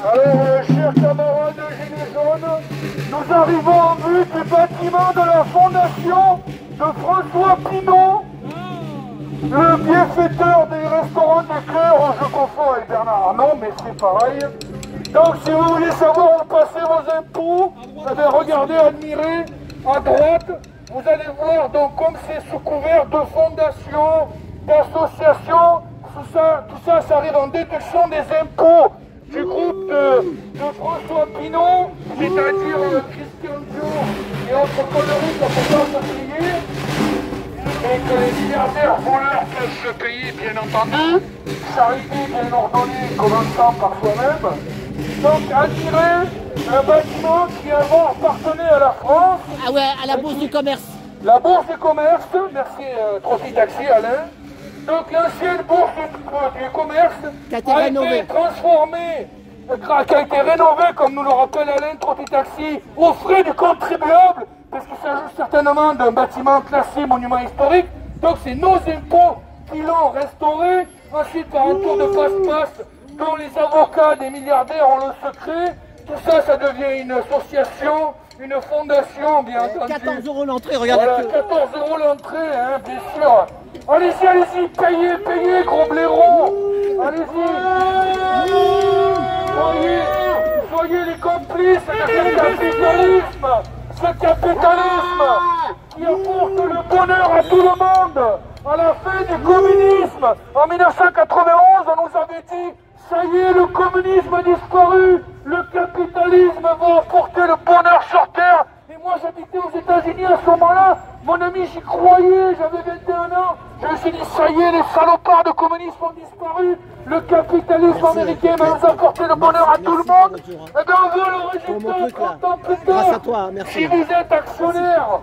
Alors, chers camarades de Gilets jaunes, nous arrivons en vue du bâtiment de la fondation de François Pinault, le bienfaiteur des restaurants des cœurs. Je confonds avec Bernard Arnault, mais c'est pareil. Donc, si vous voulez savoir où passer vos impôts, eh bien, regardez, admirez, à droite, vous allez voir, donc, comme c'est sous couvert de fondations, d'associations, tout ça, ça arrive en déduction des impôts du groupe de François Pinault, c'est-à-dire Christian Dior et autres conneries qu'on ne peut pas se payer, et que les milliardaires voleurs peuvent se payer, bien entendu, charité bien ordonnée, commençant par soi-même. Donc, admirer un bâtiment qui avant appartenait à la France. Ah ouais, à la Bourse du Commerce. La Bourse du Commerce, merci Trophy Taxi Alain. Donc l'ancienne Bourse du Commerce qui a été transformée, qui a été rénovée, comme nous le rappelle Alain Trophy Taxi, aux frais du contribuable, parce qu'il s'agit certainement d'un bâtiment classé monument historique. Donc c'est nos impôts qui l'ont restauré. Ensuite, par un tour de passe-passe, dont les avocats des milliardaires ont le secret. Tout ça, ça devient une association, une fondation, bien entendu. 14 € l'entrée, regardez. Voilà, 14 € l'entrée, hein, bien sûr. Allez-y, allez-y, payez, gros blaireaux. Allez-y. Soyez les complices de ce capitalisme. Ce capitalisme qui apporte le bonheur à tout le monde. À la fin du communisme, en 1991, on nous avait dit: ça y est, le communisme a disparu, le capitalisme va apporter le bonheur sur Terre. Et moi, j'habitais aux États-Unis à ce moment-là. Mon ami, j'y croyais, j'avais 21 ans. Je me suis dit: ça y est, les salopards de communisme ont disparu. Le capitalisme américain va nous apporter le bonheur à tout le monde. Eh bien, on veut le résultat 30 ans plus tard. Grâce à toi, merci. Si vous êtes actionnaire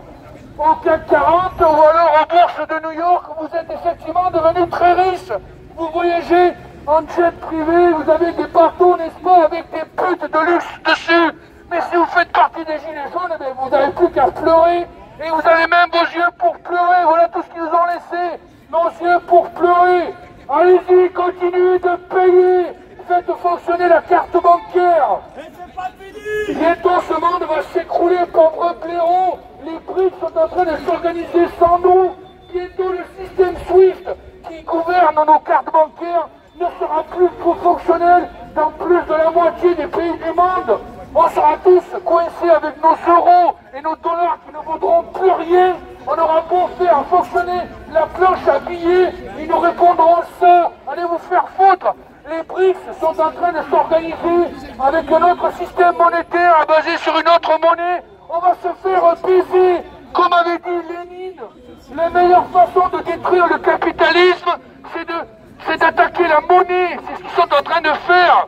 au CAC 40 ou alors aux bourses de New York, vous êtes effectivement devenu très riche. Vous voyagez en jet privé, vous avez des bateaux, n'est-ce pas, avec des putes de luxe dessus. Mais si vous faites partie des Gilets jaunes, eh bien, vous n'avez plus qu'à pleurer. Et vous avez même vos yeux pour pleurer. Voilà tout ce qu'ils nous ont laissé. Nos yeux pour pleurer. Allez-y, continuez de payer. Faites fonctionner la carte bancaire. Bientôt, ce monde va s'écrouler, pauvres blaireaux. Les BRICS sont en train de s'organiser sans nous. Bientôt, le système SWIFT qui gouverne nos cartes bancaires ne sera plus fonctionnel dans plus de la moitié des pays du monde. On sera tous coincés avec nos euros et nos dollars qui ne vaudront plus rien. On aura beau faire fonctionner la planche à billets, ils nous répondront ça. Allez vous faire foutre. Les BRICS sont en train de s'organiser avec un autre système monétaire basé sur une autre monnaie. On va se faire baiser. Comme avait dit Lénine, la meilleure façon de détruire le capitalisme, c'est d'attaquer la monnaie. C'est ce qu'ils sont en train de faire.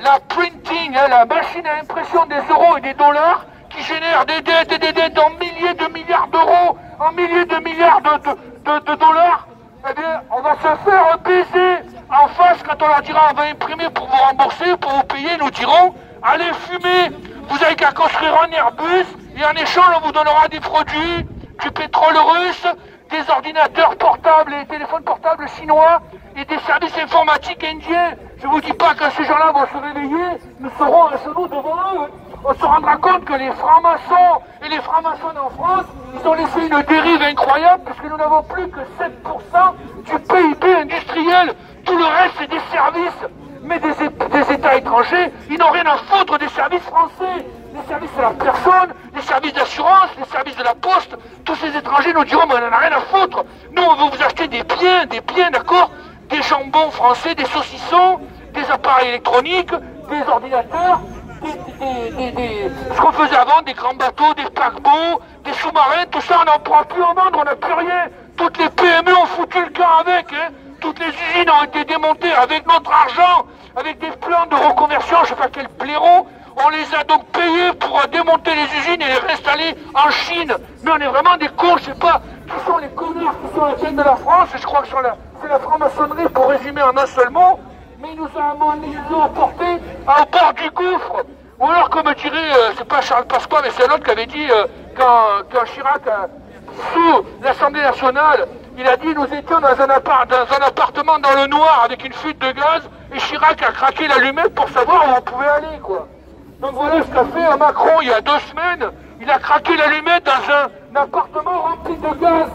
La printing, hein, la machine à impression des euros et des dollars qui génère des dettes et des dettes en milliers de milliards d'euros, en milliers de milliards de dollars. Eh bien, on va se faire baiser. En face, quand on leur dira on va imprimer pour vous rembourser, pour vous payer, nous dirons allez fumer. Vous n'avez qu'à construire un Airbus et en échange on vous donnera des produits, du pétrole russe, des ordinateurs portables et téléphones portables chinois et des services informatiques indiens. Je ne vous dis pas que ces gens-là vont se réveiller, nous serons à genoux devant eux. On se rendra compte que les francs-maçons et les francs-maçons en France, ils ont laissé une dérive incroyable puisque nous n'avons plus que 7% du PIB industriel. Tout le reste, c'est des services. Mais des États étrangers, ils n'ont rien à foutre des services français. Les services de la personne, les services d'assurance, les services de la poste. Tous ces étrangers nous diront, mais on n'en a rien à foutre. Nous, on veut vous acheter des biens, d'accord? Des jambons français, des saucissons, des appareils électroniques, des ordinateurs, ce qu'on faisait avant, des grands bateaux, des paquebots, des sous-marins, tout ça, on n'en prend plus au monde, on n'a plus rien. Toutes les PME ont foutu le camp avec, hein. Toutes les usines ont été démontées avec notre argent, avec des plans de reconversion, je ne sais pas quel blaireau. On les a donc payés pour démonter les usines et les réinstaller en Chine. Mais on est vraiment des cons, je ne sais pas qui sont les connards qui sont à la tête de la France. Je crois que c'est la franc-maçonnerie pour résumer en un seul mot. Mais ils nous ont apporté au bord du gouffre. Ou alors, comme dirait, c'est pas Charles Pasqua, mais c'est un autre qui avait dit, quand Chirac, sous l'Assemblée nationale, Il a dit nous étions dans un appartement dans le noir avec une fuite de gaz et Chirac a craqué l'allumette pour savoir où on pouvait aller, quoi. Donc voilà ce qu'a fait Macron il y a 2 semaines. Il a craqué l'allumette dans un appartement rempli de gaz.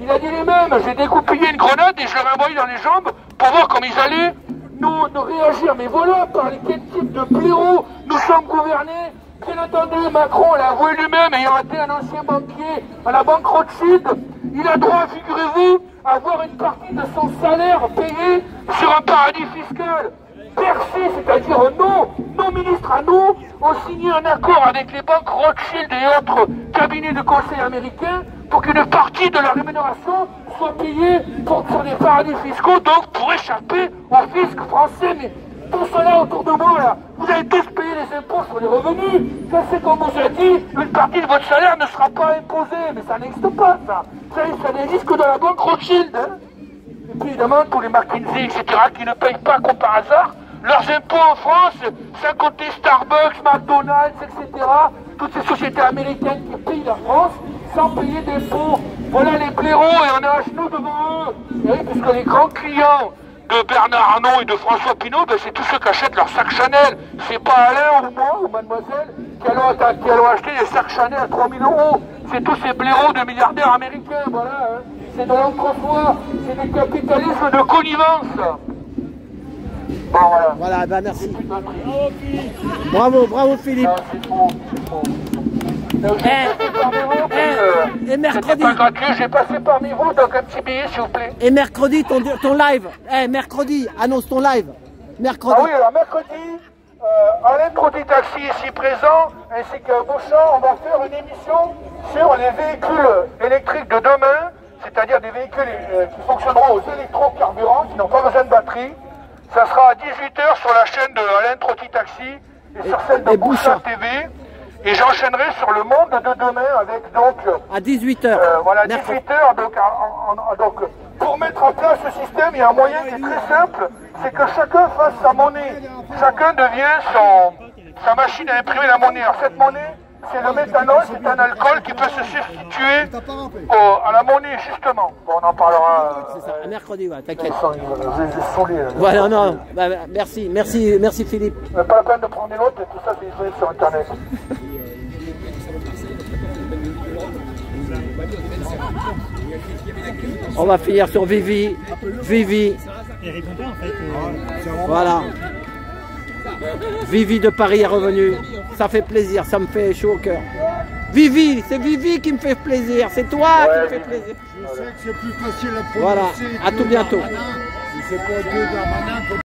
Il a dit les mêmes, j'ai découpillé une grenade et je leur ai envoyé dans les jambes pour voir comment ils allaient nous réagir. Mais voilà, par quel type de blaireau nous sommes gouvernés. Bien entendu, Macron l'a avoué lui-même, ayant été un ancien banquier à la banque Rothschild, il a droit, figurez-vous, à avoir une partie de son salaire payé sur un paradis fiscal. Bercy, c'est-à-dire nos ministres à nous, ont signé un accord avec les banques Rothschild et autres cabinets de conseil américains pour qu'une partie de leur rémunération soit payée sur des paradis fiscaux, donc pour échapper au fisc français. Mais tout cela autour de moi, là, vous allez tous payer les impôts sur les revenus. Ça, c'est comme on vous a dit, une partie de votre salaire ne sera pas imposée. Mais ça n'existe pas, ça. Ça n'existe que dans la banque Rothschild. Hein. Et puis évidemment, tous les McKinsey, etc., qui ne payent pas comme par hasard leurs impôts en France, sans compter Starbucks, McDonald's, etc., toutes ces sociétés américaines qui payent la France sans payer d'impôts. Voilà les blaireaux et on est à genoux devant eux. Oui, puisque les grands clients de Bernard Arnault et de François Pinault, ben c'est tous ceux qui achètent leur sac Chanel. C'est pas Alain ou moi ou mademoiselle qui allons acheter des sacs Chanel à 3 000 €. C'est tous ces blaireaux de milliardaires américains, voilà. Hein. C'est de l'entre-soi, c'est du capitalisme de connivence. Bon, voilà. Voilà, ben merci. Bravo, bravo Philippe. Non, c'est faux, c'est faux. Et mercredi. C'était pas gratuit, j'ai passé parmi vous, donc un petit billet s'il vous plaît. Et mercredi, ton live. Mercredi, annonce ton live. Mercredi. Ah oui, alors mercredi, Alain Trotty Taxi ici présent, ainsi que Beauchamp, on va faire une émission sur les véhicules électriques de demain, c'est-à-dire des véhicules qui fonctionneront aux électrocarburants, qui n'ont pas besoin de batterie. Ça sera à 18h sur la chaîne de Alain Trotty Taxi et sur celle de Beauchamp TV. Et j'enchaînerai sur le monde de demain avec donc... À 18h. Voilà, 18h. Donc, pour mettre en place ce système, il y a un moyen qui est très simple, c'est que chacun fasse sa monnaie. Chacun devient sa machine à imprimer la monnaie. Alors cette monnaie, c'est le méthanol, c'est un alcool qui peut se substituer à la monnaie, justement. Bon, on en parlera... C'est ça, mercredi, ouais, t'inquiète. J'ai saoulé. Voilà, non, bah, merci Philippe. Pas la peine de prendre des notes, tout ça c'est disponible sur Internet. On va finir sur Vivi. Voilà. Vivi de Paris est revenu. Ça fait plaisir, ça me fait chaud au cœur. Vivi, c'est Vivi qui me fait plaisir. C'est toi qui me fait plaisir. Je sais que c'est plus facile à prononcer. Voilà, à tout bientôt. Si c'est pas deux Darmanin.